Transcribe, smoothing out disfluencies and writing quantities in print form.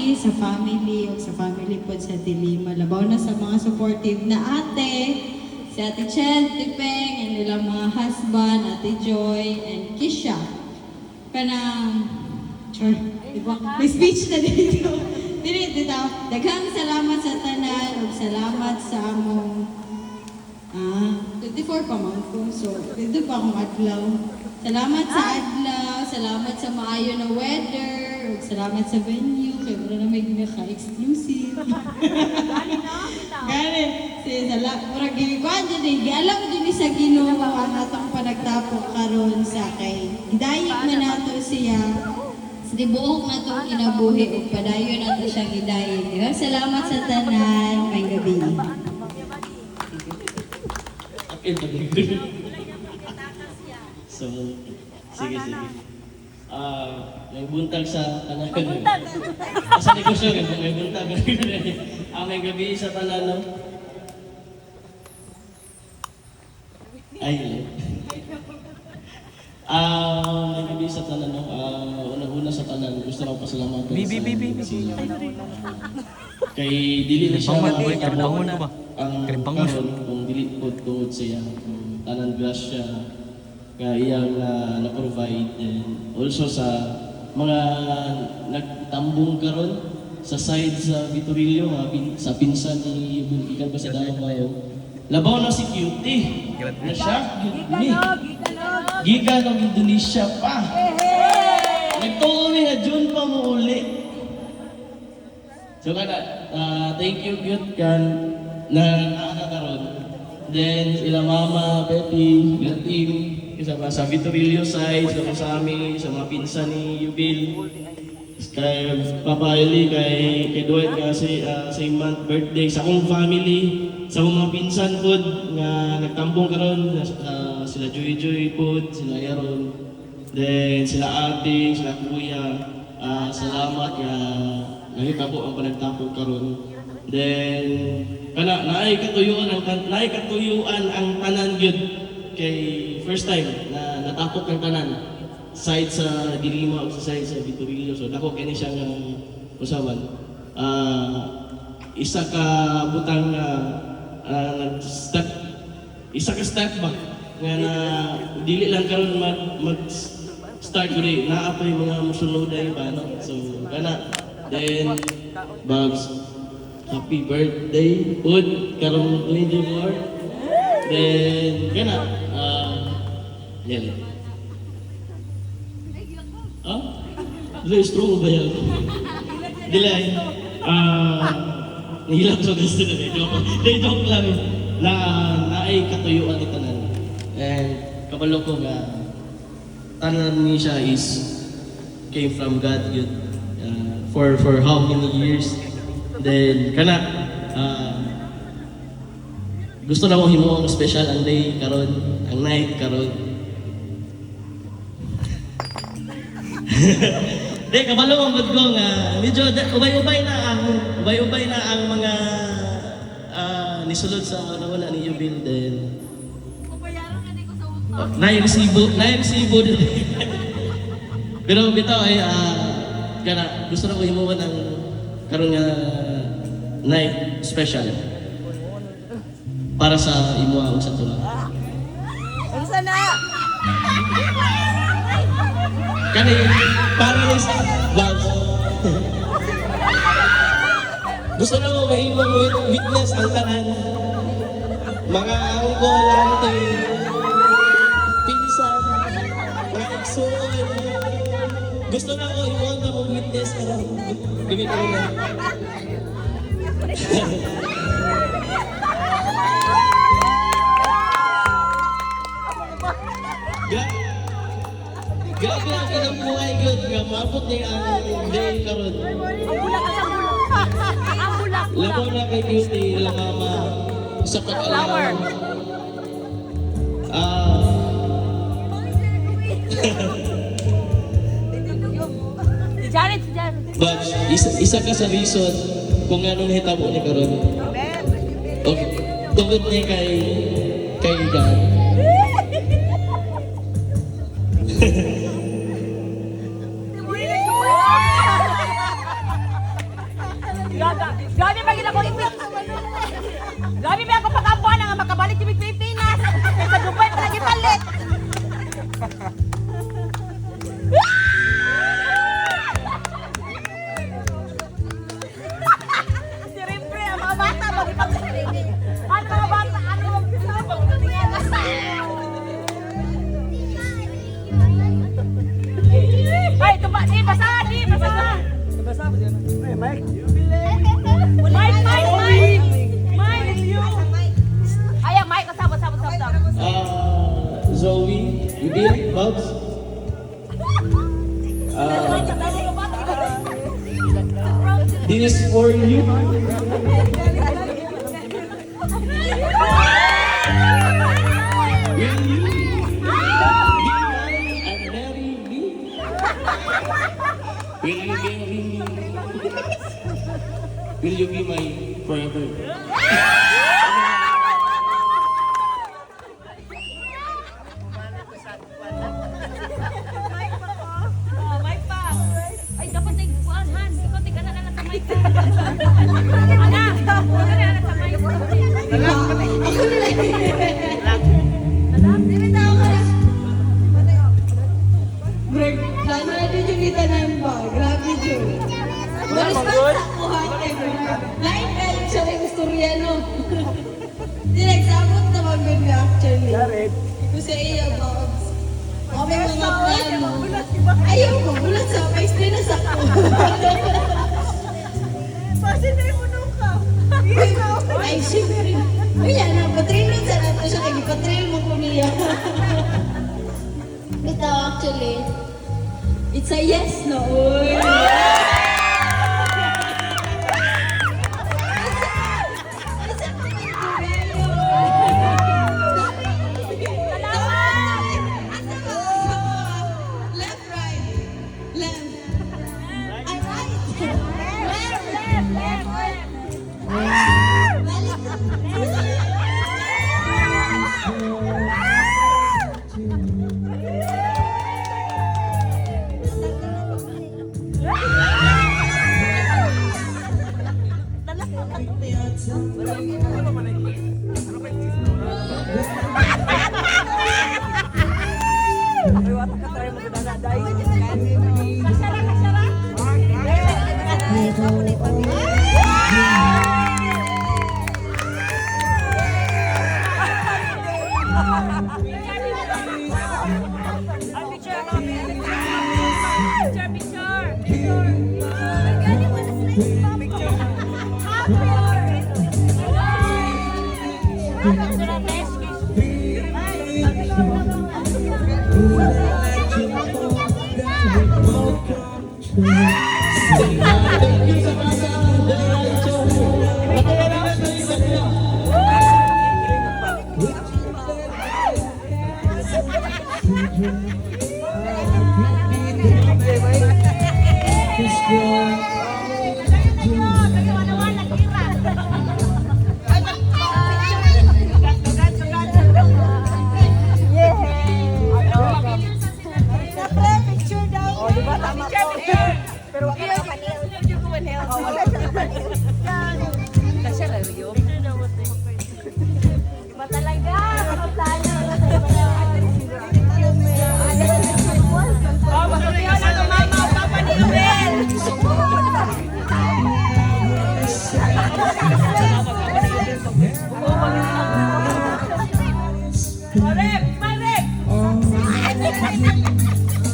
paagi sa family o sa family po sa Dilima. Labaw na sa mga supportive na ate, si Ate Chen, Tipeng, and nilang mga husband, Ate Joy, and Kisha. Kanang, diba? May speech na dito. Dito, daghang salamat sa tanan, o salamat sa among 24 pa man ko. So, dito pa akong adlaw. Salamat sa adlaw, salamat sa maayo na weather, ug salamat sa venue, kaya wala na may ginaka-exclusive. Gani, murag ginikuan dyan eh, gialam dyan sa Ginoo ang atong panagtapok karon sa kay. Gidayig man nato siya, sa tibuok na itong kinabuhi, ug padayon nato siya gidayig. Salamat sa tanan, may gabi. So, sige. May buntag sa tanan. Sa negosyo, may buntag. May gabi sa tanan, no? Ay, may gabi sa tanan, no? Unang-una sa tanan, gusto ko pasalamatan sa kay dili na siya ang karon kung dili po tuod siya tanan grasya nga iyang na-provide, and also sa mga nagtambong karon sa side sa Vitorillo, sa pinsan ni Ikan ba sa Davao. Labaw na si Cutie na siya giga ng Indonesia pa, nagtuo nga June pa mo uli. So thank you Cute kan na karon. Then sila Mama, Betty, team, kasama sa Vitorillo side, sa amin, sa mga pinsan ni Yubil, kay Papa Eli, kay Dwight nga same month birthday, sa akong family, sa akong mga pinsan po nga nagtambong karon, sila Joy po, sila Aaron, then sila ate, sila kuya, salamat nga nakita po ang panagtambong karon. Then naay katuyuan ang tanan gyud kay first time na natapok ng tanan side sa Dilima o sa side sa Vitorillo. So dako kini siya nga usaban. Isa ka butang nag-step, isa ka step back nga na dili lang karon mag start guri naa pa yung mga musunod ay ba no. So kana then Babs, happy birthday, Pud, karong 24. Then, gana, yan. Dili, strong ba yan? Dili, nahilap sa gusto na rin. Joke lang. Naay katuyuan ni tanan. And, kabalo ko nga, tanan ni siya is, came from God, yun. For how many years? Then, gusto na ko himuang special ang day karon, ang night karon. Di, kabalo ang good ko nga, medyo ubay-ubay na ang mga nisulod sa nawala ni Yubil din. Nairesibo din. Pero bitaw ay, gusto na ko himuan ang karon nga night special para sa imuha sa tula. Unsa na? Kani para sa vlog. Gusto na mo mahimong witness ang tanan. Mga angkol, auntie, pinsan, mga igsoon. Gusto na ko iwan na mong witness karon. Gawin ko na. Grabe ang kinabuhay good nga maabot niya ang day karon. Labaw na kay Cutie, ilang mama sa pag-alaw. Si Janet. But isa ka sa reason kung anong hitabo ni karon. Okay, tungkol niya kay God. Grabe ba gila ko ipit? Grabe ba ako pagkabuan nga makabalik yung Pilipinas? Sa Dubai pa lagi balik. Si Rempre, ang mga bata, mag-ipag-sarili. Ano mga bata? Ano mga pinapag? Ay, tuba, di basa, di basa. Mike. Ayan, Mike, sabot. Zoe, Bibi, Bobs. This is for you. Will you be mine and marry me? Will you marry me? Will you be mine forever? Mike pa. Ay, dapat nagbuan, Han. Ikaw, tika na lang sa Mike. Anak, huwag ka na lang sa Mike. Greg, plano na din yung kita na ba? Grabe, Joe. Balis pa sa kuhan, lain kayo siya may istorya, no? Nagsabot naman baby actually. Kung sa iyo, Bobs. Kami mga plano. Ayaw mo, bulat sa face din na sa ko. Ay, syempre. Kaya na, patrino sa nato siya, kaya patril mo ko niya. Ito actually, it's a yes, no? Uy! Left, right. Left. Ay, Marek!